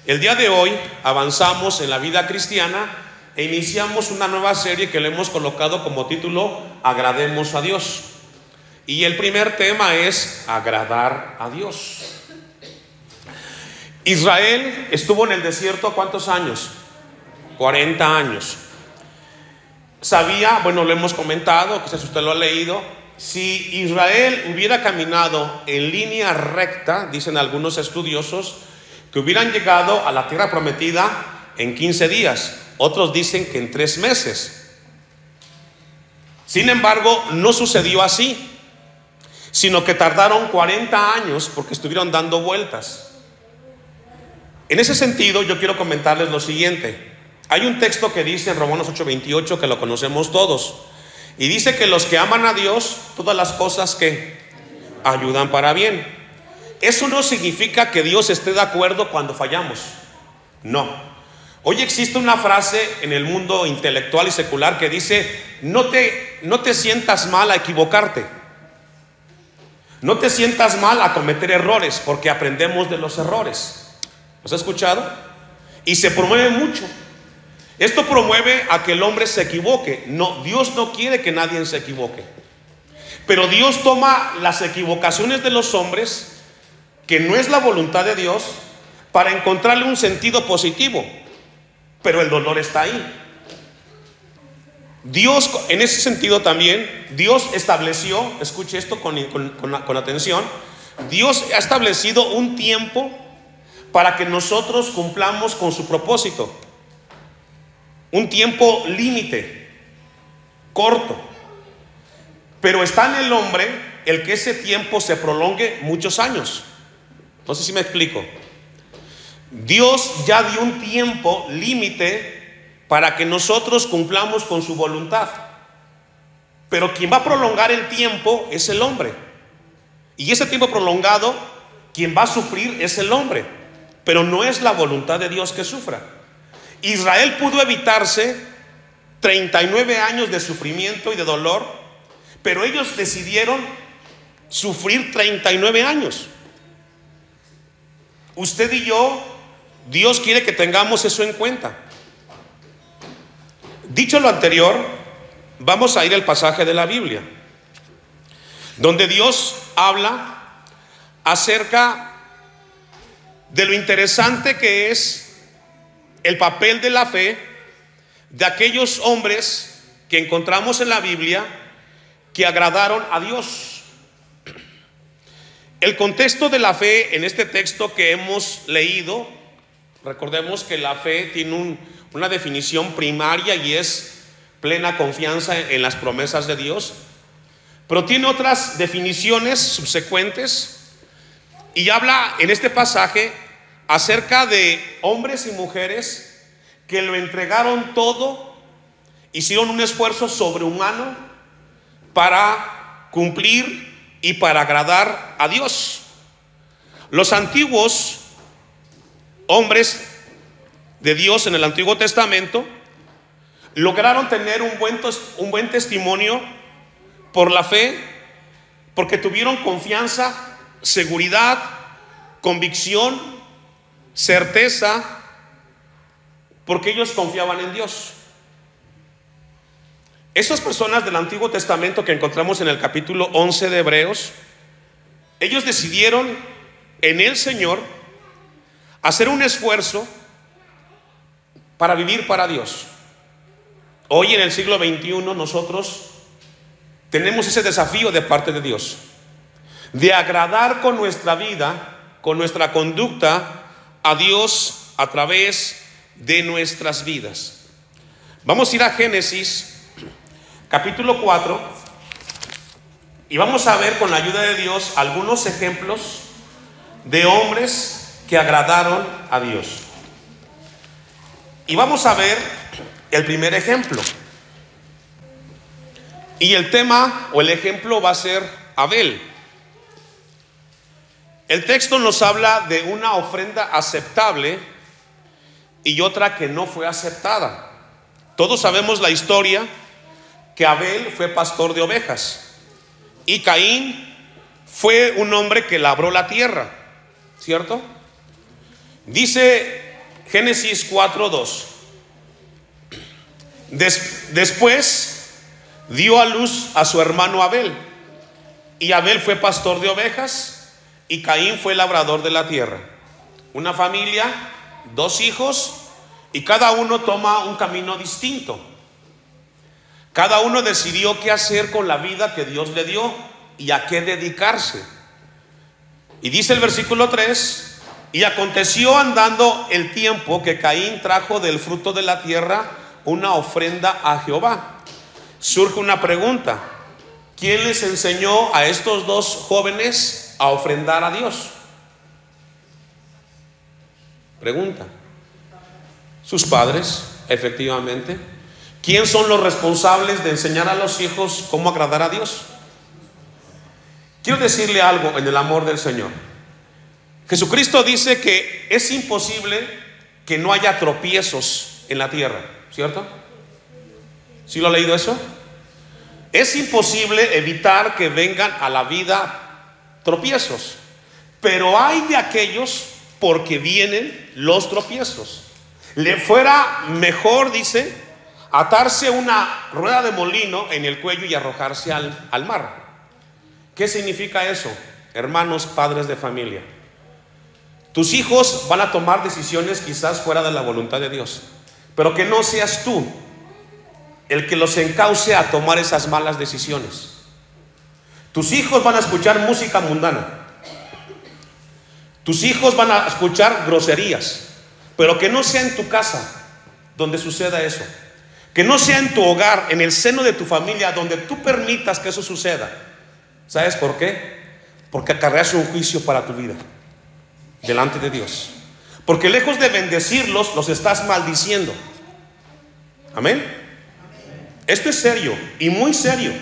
El día de hoy avanzamos en la vida cristiana e iniciamos una nueva serie que le hemos colocado como título Agrademos a Dios. Y el primer tema es agradar a Dios. Israel estuvo en el desierto ¿cuántos años? 40 años. Sabía, bueno, lo hemos comentado, quizás usted lo ha leído, si Israel hubiera caminado en línea recta, dicen algunos estudiosos, que hubieran llegado a la tierra prometida en 15 días. Otros dicen que en 3 meses. Sin embargo, no sucedió así, sino que tardaron 40 años porque estuvieron dando vueltas. En ese sentido, yo quiero comentarles lo siguiente. Hay un texto que dice en Romanos 8:28 que lo conocemos todos, y dice que los que aman a Dios, todas las cosas que ayudan para bien. Eso no significa que Dios esté de acuerdo cuando fallamos. No. Hoy existe una frase en el mundo intelectual y secular que dice: no te sientas mal a equivocarte. No te sientas mal a cometer errores, porque aprendemos de los errores. ¿Los has escuchado? Y se promueve mucho. Esto promueve a que el hombre se equivoque. No, Dios no quiere que nadie se equivoque. Pero Dios toma las equivocaciones de los hombres, que no es la voluntad de Dios, para encontrarle un sentido positivo. Pero el dolor está ahí. Dios, en ese sentido también, Dios estableció, escuche esto con atención, Dios ha establecido un tiempo para que nosotros cumplamos con su propósito. Un tiempo límite, corto. Pero está en el hombre el que ese tiempo se prolongue muchos años. No sé si me explico. Dios ya dio un tiempo límite para que nosotros cumplamos con su voluntad. Pero quien va a prolongar el tiempo es el hombre. Y ese tiempo prolongado, quien va a sufrir es el hombre. Pero no es la voluntad de Dios que sufra. Israel pudo evitarse 39 años de sufrimiento y de dolor, pero ellos decidieron sufrir 39 años. Usted y yo, Dios quiere que tengamos eso en cuenta. Dicho lo anterior, vamos a ir al pasaje de la Biblia, donde Dios habla acerca de lo interesante que es el papel de la fe de aquellos hombres que encontramos en la Biblia que agradaron a Dios. El contexto de la fe en este texto que hemos leído, recordemos que la fe tiene una definición primaria y es plena confianza en las promesas de Dios, pero tiene otras definiciones subsecuentes y habla en este pasaje acerca de hombres y mujeres que lo entregaron todo, hicieron un esfuerzo sobrehumano para cumplir y para agradar a Dios. Los antiguos hombres de Dios en el Antiguo Testamento lograron tener un buen testimonio por la fe, porque tuvieron confianza, seguridad, convicción, certeza, porque ellos confiaban en Dios. Esas personas del Antiguo Testamento que encontramos en el capítulo 11 de Hebreos, ellos decidieron en el Señor hacer un esfuerzo para vivir para Dios. Hoy en el siglo XXI nosotros tenemos ese desafío de parte de Dios, de agradar con nuestra vida, con nuestra conducta a Dios a través de nuestras vidas. Vamos a ir a Génesis capítulo 4 y vamos a ver con la ayuda de Dios algunos ejemplos de hombres que agradaron a Dios. Y vamos a ver el primer ejemplo. Y el tema o el ejemplo va a ser Abel. El texto nos habla de una ofrenda aceptable y otra que no fue aceptada. Todos sabemos la historia, que Abel fue pastor de ovejas y Caín fue un hombre que labró la tierra, ¿cierto? Dice Génesis 4:2. Después dio a luz a su hermano Abel, y Abel fue pastor de ovejas y Caín fue labrador de la tierra. Una familia, 2 hijos, y cada uno toma un camino distinto. Cada uno decidió qué hacer con la vida que Dios le dio y a qué dedicarse. Y dice el versículo 3: y aconteció andando el tiempo que Caín trajo del fruto de la tierra una ofrenda a Jehová. Surge una pregunta: ¿quién les enseñó a estos 2 jóvenes a ofrendar a Dios? Pregunta. Sus padres, efectivamente. ¿Quién son los responsables de enseñar a los hijos cómo agradar a Dios? Quiero decirle algo en el amor del Señor. Jesucristo dice que es imposible que no haya tropiezos en la tierra, ¿cierto? ¿Sí lo ha leído eso? Es imposible evitar que vengan a la vida tropiezos, pero hay de aquellos porque vienen los tropiezos. Le fuera mejor, dice, atarse una rueda de molino en el cuello y arrojarse al mar. ¿Qué significa eso? Hermanos, padres de familia, tus hijos van a tomar decisiones quizás fuera de la voluntad de Dios, pero que no seas tú el que los encauce a tomar esas malas decisiones. Tus hijos van a escuchar música mundana, tus hijos van a escuchar groserías, pero que no sea en tu casa donde suceda eso. Que no sea en tu hogar, en el seno de tu familia, donde tú permitas que eso suceda. ¿Sabes por qué? Porque acarreas un juicio para tu vida delante de Dios. Porque lejos de bendecirlos, los estás maldiciendo. Amén. Esto es serio y muy serio.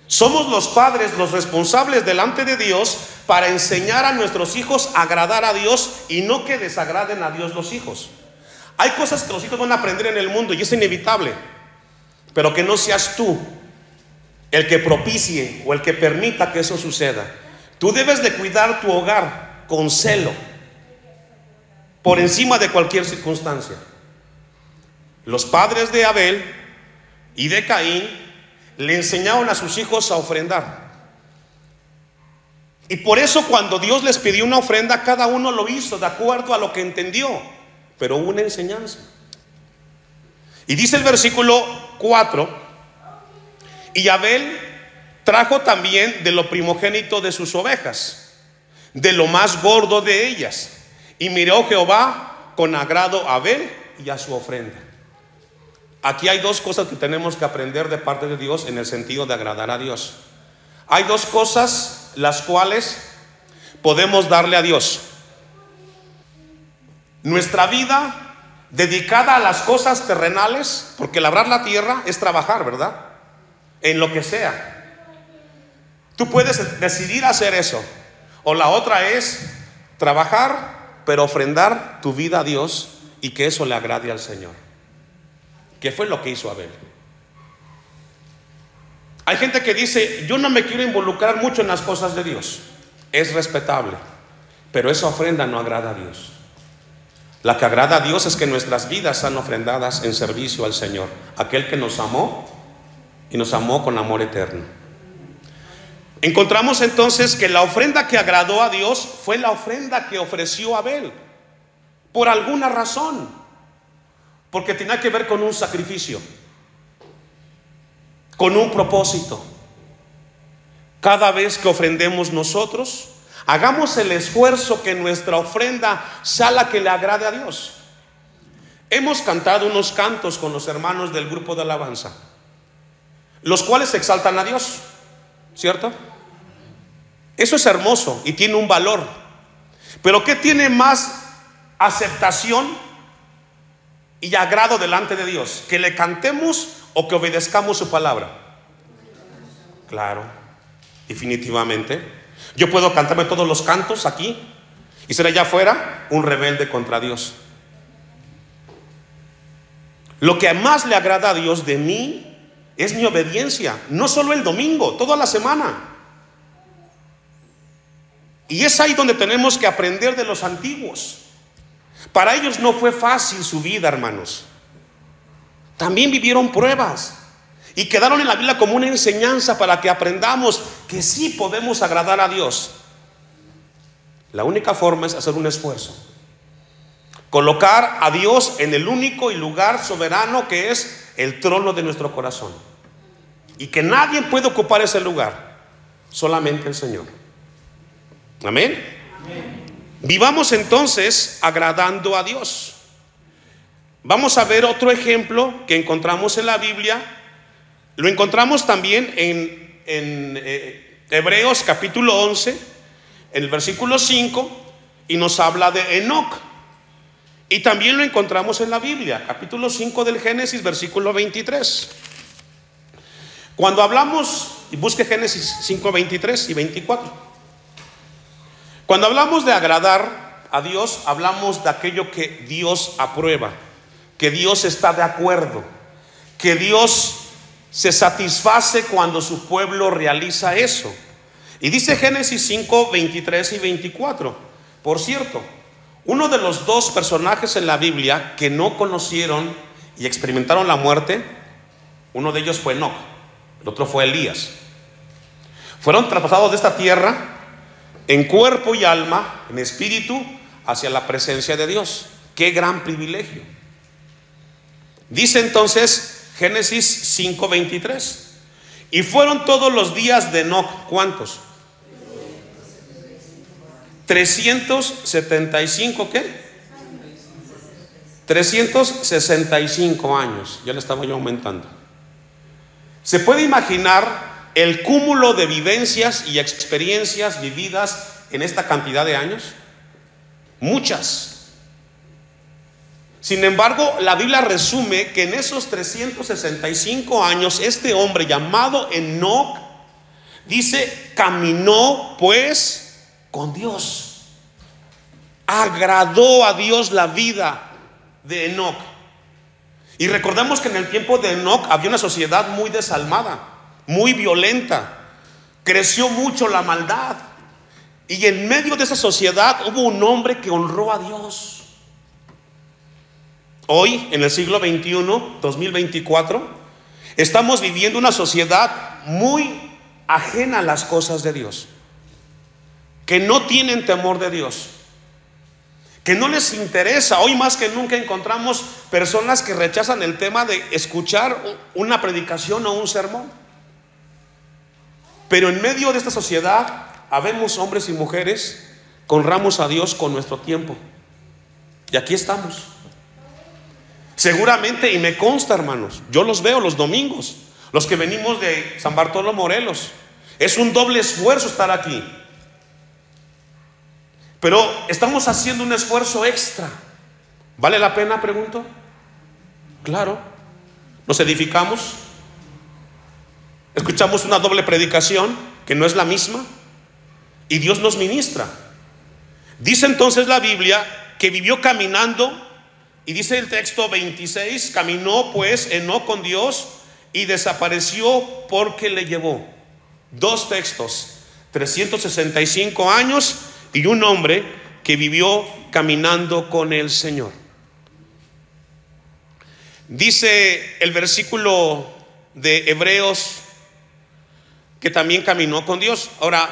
Somos los padres los responsables delante de Dios para enseñar a nuestros hijos a agradar a Dios y no que desagraden a Dios los hijos. Hay cosas que los hijos van a aprender en el mundo y es inevitable, pero que no seas tú el que propicie o el que permita que eso suceda. Tú debes de cuidar tu hogar con celo, por encima de cualquier circunstancia. Los padres de Abel y de Caín le enseñaron a sus hijos a ofrendar. Y por eso cuando Dios les pidió una ofrenda, cada uno lo hizo de acuerdo a lo que entendió, pero hubo una enseñanza. Y dice el versículo 4: y Abel trajo también de lo primogénito de sus ovejas, de lo más gordo de ellas, y miró Jehová con agrado a Abel y a su ofrenda. Aquí hay 2 cosas que tenemos que aprender de parte de Dios en el sentido de agradar a Dios. Hay 2 cosas las cuales podemos darle a Dios: nuestra vida dedicada a las cosas terrenales, porque labrar la tierra es trabajar, ¿verdad? En lo que sea. Tú puedes decidir hacer eso. O la otra es trabajar, pero ofrendar tu vida a Dios y que eso le agrade al Señor. ¿Qué fue lo que hizo Abel? Hay gente que dice: yo no me quiero involucrar mucho en las cosas de Dios. Es respetable, pero esa ofrenda no agrada a Dios. La que agrada a Dios es que nuestras vidas sean ofrendadas en servicio al Señor, aquel que nos amó y nos amó con amor eterno. Encontramos entonces que la ofrenda que agradó a Dios fue la ofrenda que ofreció Abel, por alguna razón. Porque tenía que ver con un sacrificio, con un propósito. Cada vez que ofrendemos nosotros, hagamos el esfuerzo que nuestra ofrenda sea la que le agrade a Dios. Hemos cantado unos cantos con los hermanos del grupo de alabanza, los cuales exaltan a Dios, ¿cierto? Eso es hermoso y tiene un valor. Pero ¿qué tiene más aceptación y agrado delante de Dios? ¿Que le cantemos o que obedezcamos su palabra? Claro, definitivamente. Yo puedo cantarme todos los cantos aquí y ser allá afuera un rebelde contra Dios. Lo que más le agrada a Dios de mí es mi obediencia, no solo el domingo, toda la semana. Y es ahí donde tenemos que aprender de los antiguos. Para ellos no fue fácil su vida, hermanos. También vivieron pruebas y quedaron en la Biblia como una enseñanza para que aprendamos que sí podemos agradar a Dios. La única forma es hacer un esfuerzo, colocar a Dios en el único y lugar soberano que es el trono de nuestro corazón, y que nadie puede ocupar ese lugar, solamente el Señor. Amén. Amén. Vivamos entonces agradando a Dios. Vamos a ver otro ejemplo que encontramos en la Biblia. Lo encontramos también en Hebreos capítulo 11, en el versículo 5, y nos habla de Enoc. Y también lo encontramos en la Biblia, capítulo 5 del Génesis, versículo 23. Cuando hablamos, y busque Génesis 5, 23 y 24. Cuando hablamos de agradar a Dios, hablamos de aquello que Dios aprueba, que Dios está de acuerdo, que Dios se satisface cuando su pueblo realiza eso. Y dice Génesis 5, 23 y 24. Por cierto, uno de los dos personajes en la Biblia que no conocieron y experimentaron la muerte, uno de ellos fue Enoc, el otro fue Elías. Fueron traspasados de esta tierra en cuerpo y alma, en espíritu, hacia la presencia de Dios. ¡Qué gran privilegio! Dice entonces Génesis 5, 23. Y fueron todos los días de Enoc, ¿cuántos? 375, ¿qué? 365 años. Ya le estaba yo aumentando. ¿Se puede imaginar el cúmulo de vivencias y experiencias vividas en esta cantidad de años? Muchas. Sin embargo, la Biblia resume que en esos 365 años este hombre llamado Enoc, dice, caminó pues con Dios. Agradó a Dios la vida de Enoc. Y recordemos que en el tiempo de Enoc había una sociedad muy desalmada, muy violenta. Creció mucho la maldad. Y en medio de esa sociedad hubo un hombre que honró a Dios. Hoy, en el siglo XXI, 2024, estamos viviendo una sociedad muy ajena a las cosas de Dios, que no tienen temor de Dios, que no les interesa. Hoy más que nunca encontramos personas que rechazan el tema de escuchar una predicación o un sermón. Pero en medio de esta sociedad habemos hombres y mujeres que honramos a Dios con nuestro tiempo. Y aquí estamos. Seguramente, y me consta, hermanos, yo los veo los domingos, los que venimos de San Bartolo, Morelos. Es un doble esfuerzo estar aquí. Pero estamos haciendo un esfuerzo extra. ¿Vale la pena, pregunto? Claro. Nos edificamos. Escuchamos una doble predicación que no es la misma, y Dios nos ministra. Dice entonces la Biblia que vivió caminando, y dice el texto 26, caminó pues Enoc con Dios y desapareció porque le llevó. Dos textos, 365 años y un hombre que vivió caminando con el Señor. Dice el versículo de Hebreos que también caminó con Dios. Ahora,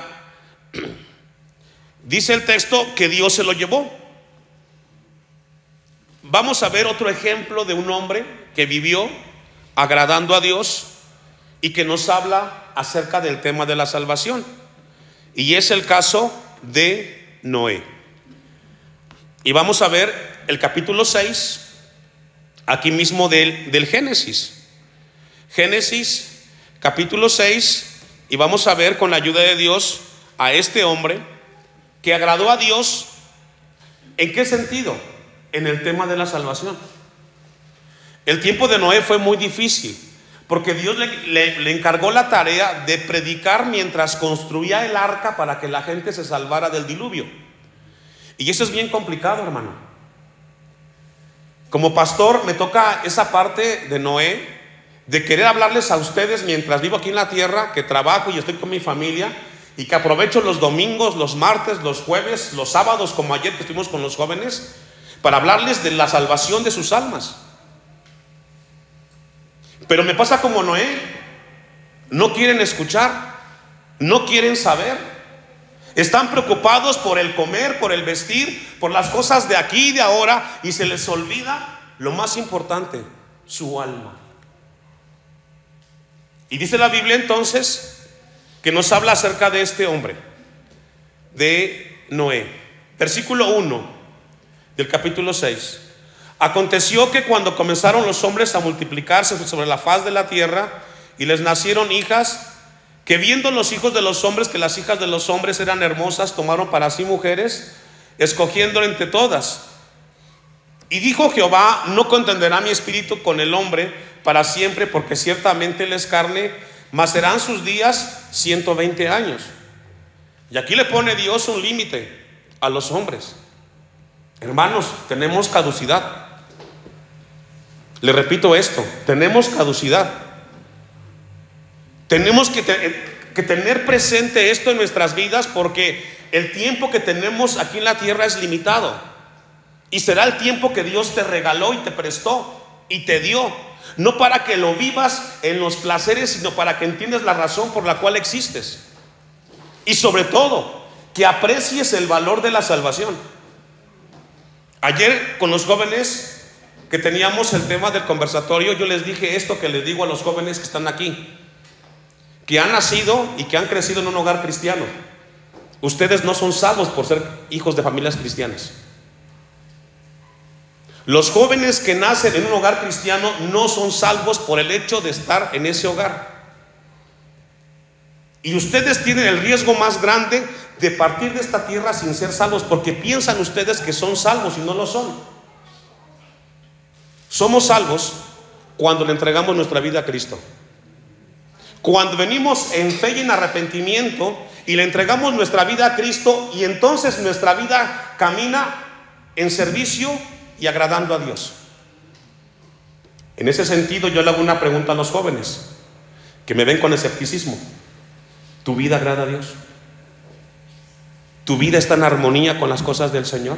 dice el texto que Dios se lo llevó. Vamos a ver otro ejemplo de un hombre que vivió agradando a Dios y que nos habla acerca del tema de la salvación. Y es el caso de Noé. Y vamos a ver el capítulo 6, aquí mismo del Génesis. Génesis capítulo 6. Y vamos a ver con la ayuda de Dios a este hombre que agradó a Dios. ¿En qué sentido? En el tema de la salvación. El tiempo de Noé fue muy difícil, porque Dios le encargó la tarea de predicar mientras construía el arca para que la gente se salvara del diluvio. Y eso es bien complicado, hermano. Como pastor me toca esa parte de Noé, de querer hablarles a ustedes mientras vivo aquí en la tierra, que trabajo y estoy con mi familia, y que aprovecho los domingos, los martes, los jueves, los sábados, como ayer que estuvimos con los jóvenes, para hablarles de la salvación de sus almas. Pero me pasa como Noé, no quieren escuchar, no quieren saber. Están preocupados por el comer, por el vestir, por las cosas de aquí y de ahora, y se les olvida lo más importante, su alma. Y dice la Biblia entonces que nos habla acerca de este hombre, de Noé. Versículo 1 del capítulo 6. Aconteció que cuando comenzaron los hombres a multiplicarse sobre la faz de la tierra, y les nacieron hijas, que viendo los hijos de los hombres que las hijas de los hombres eran hermosas, tomaron para sí mujeres, escogiendo entre todas. Y dijo Jehová: no contenderá mi espíritu con el hombre para siempre, porque ciertamente él es carne, mas serán sus días 120 años. Y aquí le pone Dios un límite a los hombres. Hermanos, tenemos caducidad. Le repito esto, tenemos caducidad. Tenemos que tener presente esto en nuestras vidas, porque el tiempo que tenemos aquí en la tierra es limitado. Y será el tiempo que Dios te regaló y te prestó y te dio. No para que lo vivas en los placeres, sino para que entiendas la razón por la cual existes. Y sobre todo, que aprecies el valor de la salvación. Ayer con los jóvenes que teníamos el tema del conversatorio, yo les dije esto que les digo a los jóvenes que están aquí, que han nacido y que han crecido en un hogar cristiano. Ustedes no son salvos por ser hijos de familias cristianas. Los jóvenes que nacen en un hogar cristiano no son salvos por el hecho de estar en ese hogar. Y ustedes tienen el riesgo más grande de partir de esta tierra sin ser salvos, porque piensan ustedes que son salvos y no lo son. Somos salvos cuando le entregamos nuestra vida a Cristo. Cuando venimos en fe y en arrepentimiento y le entregamos nuestra vida a Cristo, y entonces nuestra vida camina en servicio y agradando a Dios. En ese sentido, yo le hago una pregunta a los jóvenes que me ven con escepticismo: ¿tu vida agrada a Dios? ¿Tu vida está en armonía con las cosas del Señor?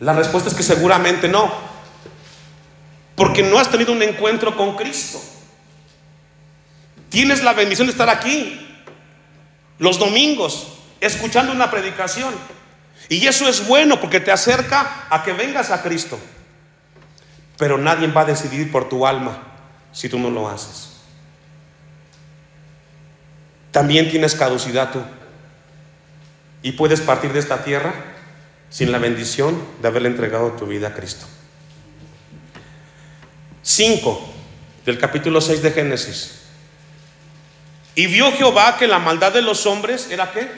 La respuesta es que seguramente no, porque no has tenido un encuentro con Cristo. Tienes la bendición de estar aquí los domingos escuchando una predicación, y eso es bueno porque te acerca a que vengas a Cristo. Pero nadie va a decidir por tu alma si tú no lo haces. También tienes caducidad tú, y puedes partir de esta tierra sin la bendición de haberle entregado tu vida a Cristo. 5 del capítulo 6 de Génesis. Y vio Jehová que la maldad de los hombres era ¿qué?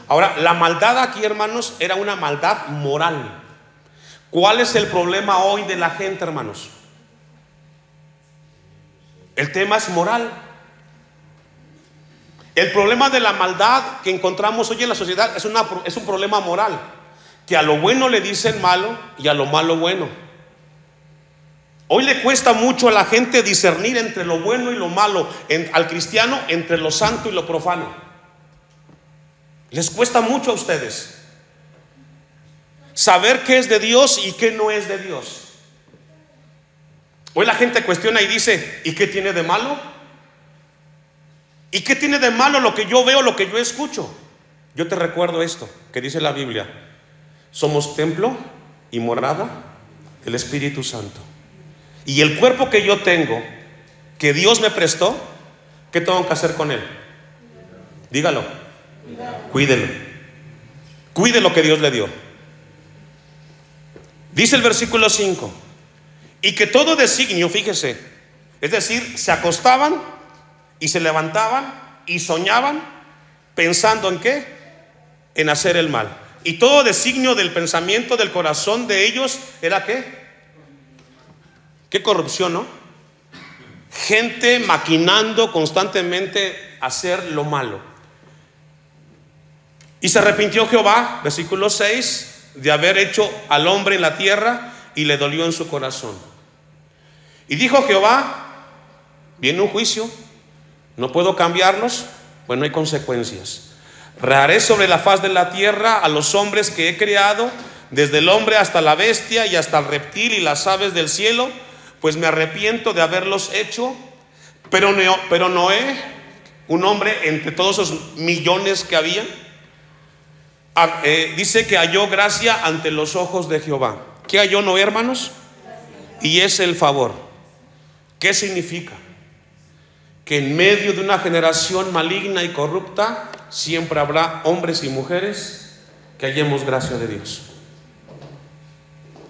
Ahora, la maldad aquí, hermanos, era una maldad moral. ¿Cuál es el problema hoy de la gente, hermanos? El tema es moral. El problema de la maldad que encontramos hoy en la sociedad es un problema moral, que a lo bueno le dicen malo y a lo malo bueno. Hoy le cuesta mucho a la gente discernir entre lo bueno y lo malo, al cristiano entre lo santo y lo profano. Les cuesta mucho a ustedes saber qué es de Dios y qué no es de Dios. Hoy la gente cuestiona y dice: ¿y qué tiene de malo? ¿Y qué tiene de malo lo que yo veo, lo que yo escucho? Yo te recuerdo esto que dice la Biblia: somos templo y morada del Espíritu Santo. Y el cuerpo que yo tengo, que Dios me prestó, ¿qué tengo que hacer con él? Dígalo. Cuídelo. Cuide lo que Dios le dio. Dice el versículo 5: y que todo designio, fíjese, es decir, se acostaban y se levantaban y soñaban pensando en ¿qué? En hacer el mal. Y todo designio del pensamiento del corazón de ellos era ¿qué? Qué corrupción, ¿no? Gente maquinando constantemente hacer lo malo. Y se arrepintió Jehová, versículo 6, de haber hecho al hombre en la tierra, y le dolió en su corazón. Y dijo Jehová: viene un juicio, no puedo cambiarlos, pues no hay consecuencias. Raré sobre la faz de la tierra a los hombres que he creado, desde el hombre hasta la bestia y hasta el reptil y las aves del cielo, pues me arrepiento de haberlos hecho. Pero Noé, un hombre entre todos esos millones que había, dice que halló gracia ante los ojos de Jehová. ¿Qué halló Noé, hermanos? Y es el favor. ¿Qué significa? Que en medio de una generación maligna y corrupta siempre habrá hombres y mujeres que hallemos gracia de Dios,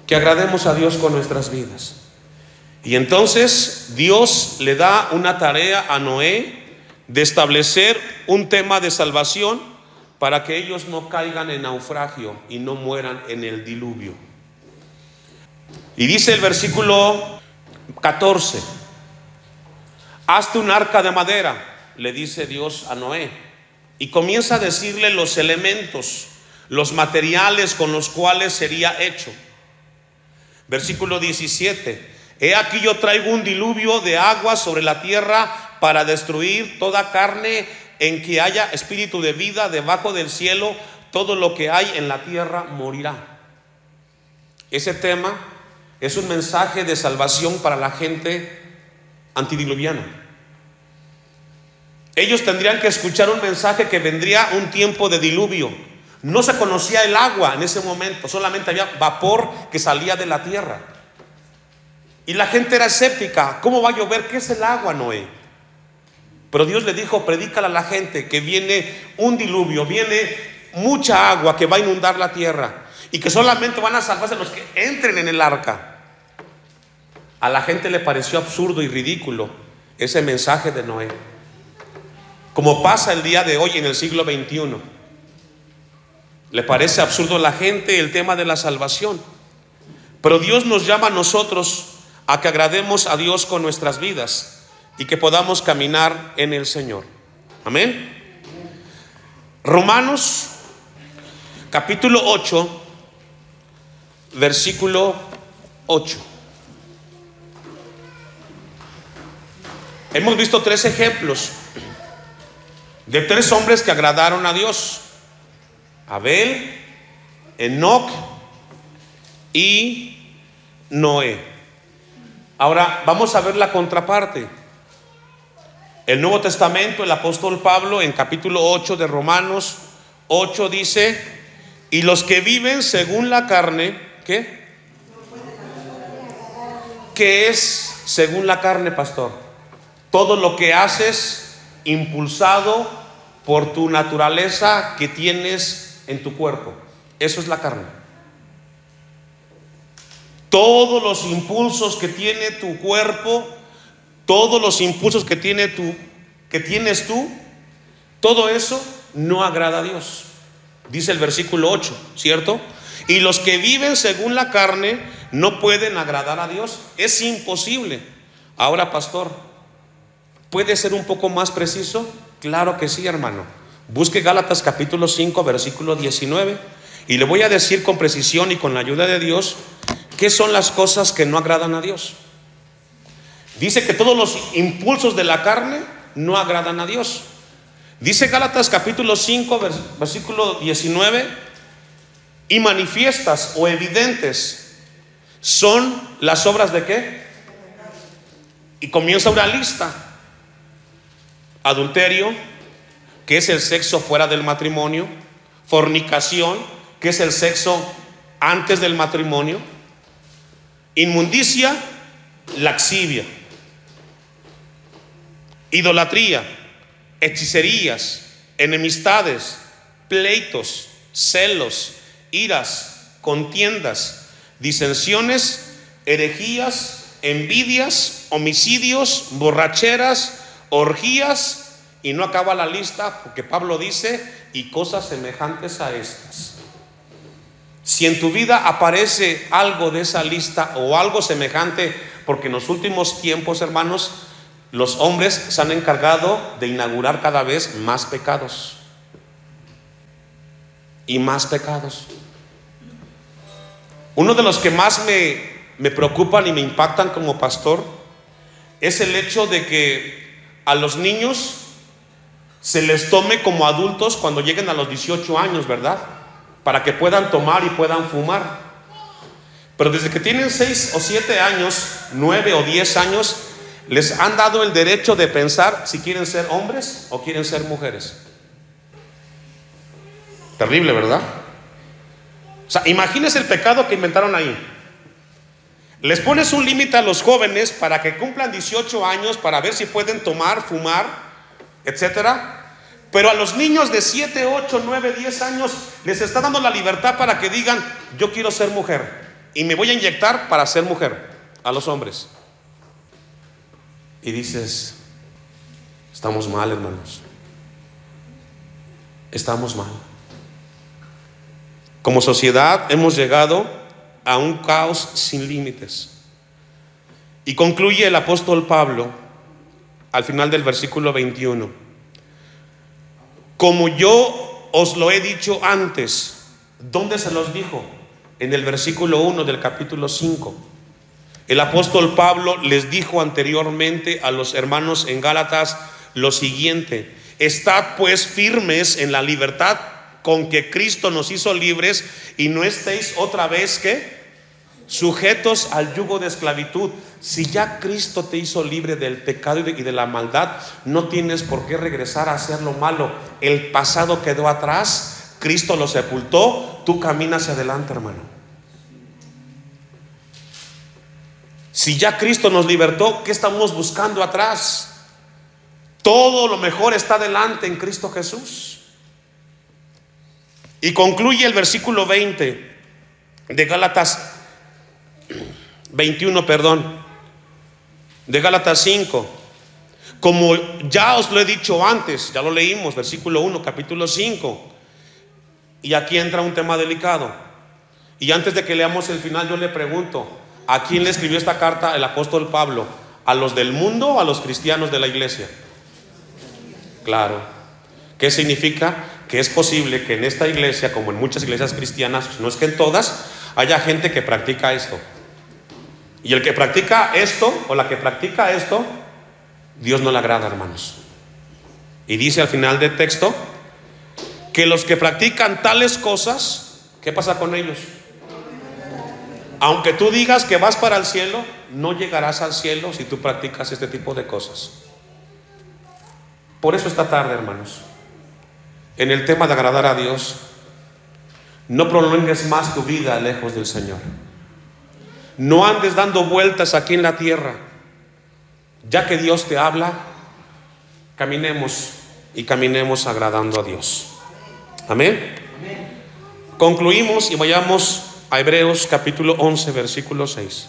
que agrademos a Dios con nuestras vidas. Y entonces Dios le da una tarea a Noé de establecer un tema de salvación para que ellos no caigan en naufragio y no mueran en el diluvio. Y dice el versículo 14: hazte un arca de madera, le dice Dios a Noé, y comienza a decirle los elementos, los materiales con los cuales sería hecho. Versículo 17: he aquí yo traigo un diluvio de agua sobre la tierra para destruir toda carne en que haya espíritu de vida debajo del cielo, todo lo que hay en la tierra morirá. Ese tema es un mensaje de salvación para la gente antidiluviana. Ellos tendrían que escuchar un mensaje que vendría un tiempo de diluvio. No se conocía el agua en ese momento, solamente había vapor que salía de la tierra. Y la gente era escéptica. ¿Cómo va a llover? ¿Qué es el agua, Noé? Pero Dios le dijo: predícale a la gente que viene un diluvio, viene mucha agua que va a inundar la tierra, y que solamente van a salvarse los que entren en el arca. A la gente le pareció absurdo y ridículo ese mensaje de Noé, como pasa el día de hoy en el siglo XXI. Le parece absurdo a la gente el tema de la salvación, pero Dios nos llama a nosotros a que agrademos a Dios con nuestras vidas y que podamos caminar en el Señor. Amén. Romanos capítulo 8, versículo 8. Hemos visto 3 ejemplos de 3 hombres que agradaron a Dios: Abel, Enoc y Noé. Ahora vamos a ver la contraparte. El Nuevo Testamento, el apóstol Pablo en capítulo 8 de Romanos 8 dice: y los que viven según la carne, ¿qué? ¿Qué es según la carne, pastor? Todo lo que haces impulsado por tu naturaleza que tienes en tu cuerpo. Eso es la carne. Todos los impulsos que tiene tu cuerpo, todos los impulsos que tienes tú, todo eso no agrada a Dios. Dice el versículo 8, ¿cierto? Y los que viven según la carne no pueden agradar a Dios. Es imposible. Ahora, pastor, ¿puede ser un poco más preciso? Claro que sí, hermano. Busque Gálatas capítulo 5, versículo 19, y le voy a decir con precisión y con la ayuda de Dios qué son las cosas que no agradan a Dios. Dice que todos los impulsos de la carne no agradan a Dios. Dice Gálatas capítulo 5, versículo 19: y manifiestas o evidentes son las obras de ¿qué? Y comienza una lista: adulterio, que es el sexo fuera del matrimonio; fornicación, que es el sexo antes del matrimonio; inmundicia, laxivia; idolatría, hechicerías, enemistades, pleitos, celos, iras, contiendas, disensiones, herejías, envidias, homicidios, borracheras, orgías. Y no acaba la lista, porque Pablo dice: y cosas semejantes a estas. Si en tu vida aparece algo de esa lista o algo semejante, porque en los últimos tiempos, hermanos, los hombres se han encargado de inaugurar cada vez más pecados y más pecados. Uno de los que más me preocupan y me impactan como pastor es el hecho de que a los niños se les tome como adultos cuando lleguen a los 18 años, ¿verdad? para que puedan tomar y puedan fumar. Pero desde que tienen 6 o 7 años, 9 o 10 años, les han dado el derecho de pensar si quieren ser hombres o quieren ser mujeres. Terrible, ¿verdad? O sea, imagínense el pecado que inventaron ahí. Les pones un límite a los jóvenes para que cumplan 18 años para ver si pueden tomar, fumar, etcétera. Pero a los niños de 7, 8, 9, 10 años les está dando la libertad para que digan: yo quiero ser mujer y me voy a inyectar para ser mujer, a los hombres. Y dices: estamos mal, hermanos. Estamos mal. Como sociedad hemos llegado a un caos sin límites. Y concluye el apóstol Pablo al final del versículo 21: como yo os lo he dicho antes. ¿Dónde se los dijo? En el versículo 1 del capítulo 5. El apóstol Pablo les dijo anteriormente a los hermanos en Gálatas lo siguiente: estad pues firmes en la libertad con que Cristo nos hizo libres, y no estéis otra vez ¿qué? Sujetos al yugo de esclavitud. Si ya Cristo te hizo libre del pecado y de la maldad, no tienes por qué regresar a hacer lo malo. El pasado quedó atrás, Cristo lo sepultó, tú caminas hacia adelante, hermano. Si ya Cristo nos libertó, ¿qué estamos buscando atrás? Todo lo mejor está delante en Cristo Jesús. Y concluye el versículo 20 de Gálatas 21, de Gálatas 5. Como ya os lo he dicho antes, ya lo leímos, versículo 1, capítulo 5. Y aquí entra un tema delicado. Y antes de que leamos el final, yo le pregunto: ¿a quién le escribió esta carta el apóstol Pablo? ¿A los del mundo o a los cristianos de la iglesia? Claro. ¿Qué significa? Que es posible que en esta iglesia, como en muchas iglesias cristianas, no es que en todas, haya gente que practica esto. Y el que practica esto, o la que practica esto, Dios no le agrada, hermanos. Y dice al final del texto que los que practican tales cosas, ¿qué pasa con ellos? Aunque tú digas que vas para el cielo, no llegarás al cielo si tú practicas este tipo de cosas. Por eso esta tarde, hermanos, en el tema de agradar a Dios, no prolongues más tu vida lejos del Señor. No andes dando vueltas aquí en la tierra. Ya que Dios te habla, caminemos y caminemos agradando a Dios. Amén. Concluimos y vayamos a Hebreos capítulo 11, versículo 6.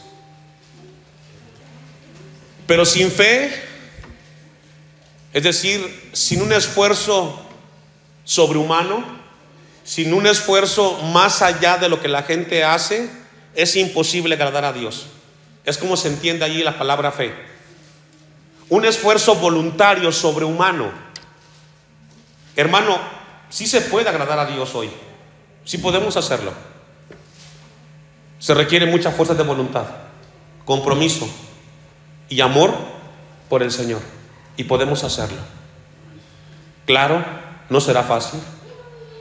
Pero sin fe, es decir, sin un esfuerzo sobrehumano, sin un esfuerzo más allá de lo que la gente hace, es imposible agradar a Dios. Es como se entiende allí la palabra fe. Un esfuerzo voluntario, sobrehumano. Hermano, sí se puede agradar a Dios hoy. Sí podemos hacerlo. Se requiere mucha fuerza de voluntad, compromiso y amor por el Señor. Y podemos hacerlo. Claro, no será fácil,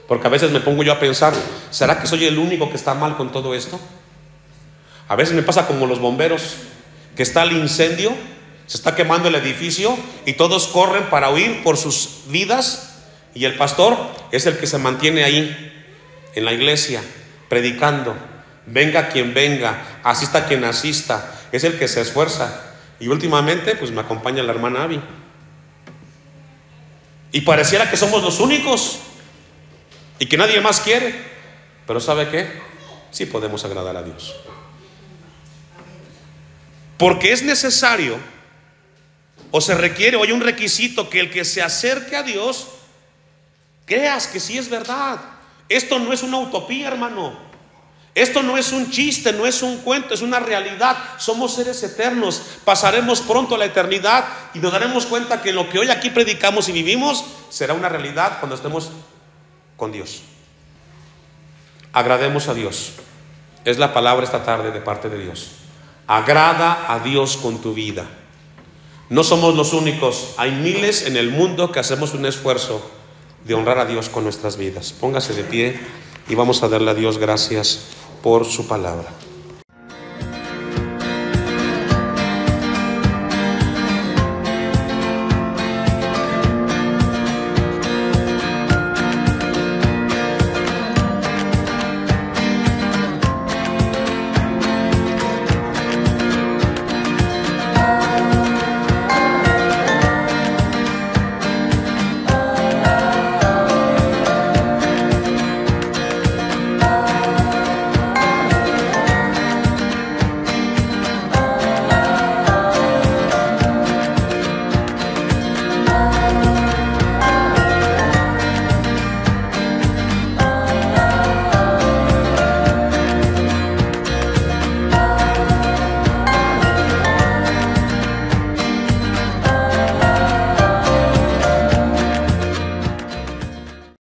porque a veces me pongo yo a pensar: ¿será que soy el único que está mal con todo esto? A veces me pasa como los bomberos, que está el incendio, se está quemando el edificio y todos corren para huir por sus vidas, y el pastor es el que se mantiene ahí en la iglesia predicando, venga quien venga, asista quien asista, es el que se esfuerza. Y últimamente pues me acompaña la hermana Abby, y pareciera que somos los únicos y que nadie más quiere. Pero ¿sabe qué? Sí podemos agradar a Dios, porque es necesario, o se requiere, o hay un requisito, que el que se acerque a Dios creas que sí es verdad. Esto no es una utopía, hermano. Esto no es un chiste, no es un cuento, es una realidad. Somos seres eternos, pasaremos pronto a la eternidad y nos daremos cuenta que lo que hoy aquí predicamos y vivimos será una realidad cuando estemos con Dios. Agrademos a Dios. Es la palabra esta tarde de parte de Dios. Agrada a Dios con tu vida. No somos los únicos. Hay miles en el mundo que hacemos un esfuerzo de honrar a Dios con nuestras vidas. Póngase de pie. y vamos a darle a Dios gracias por su palabra.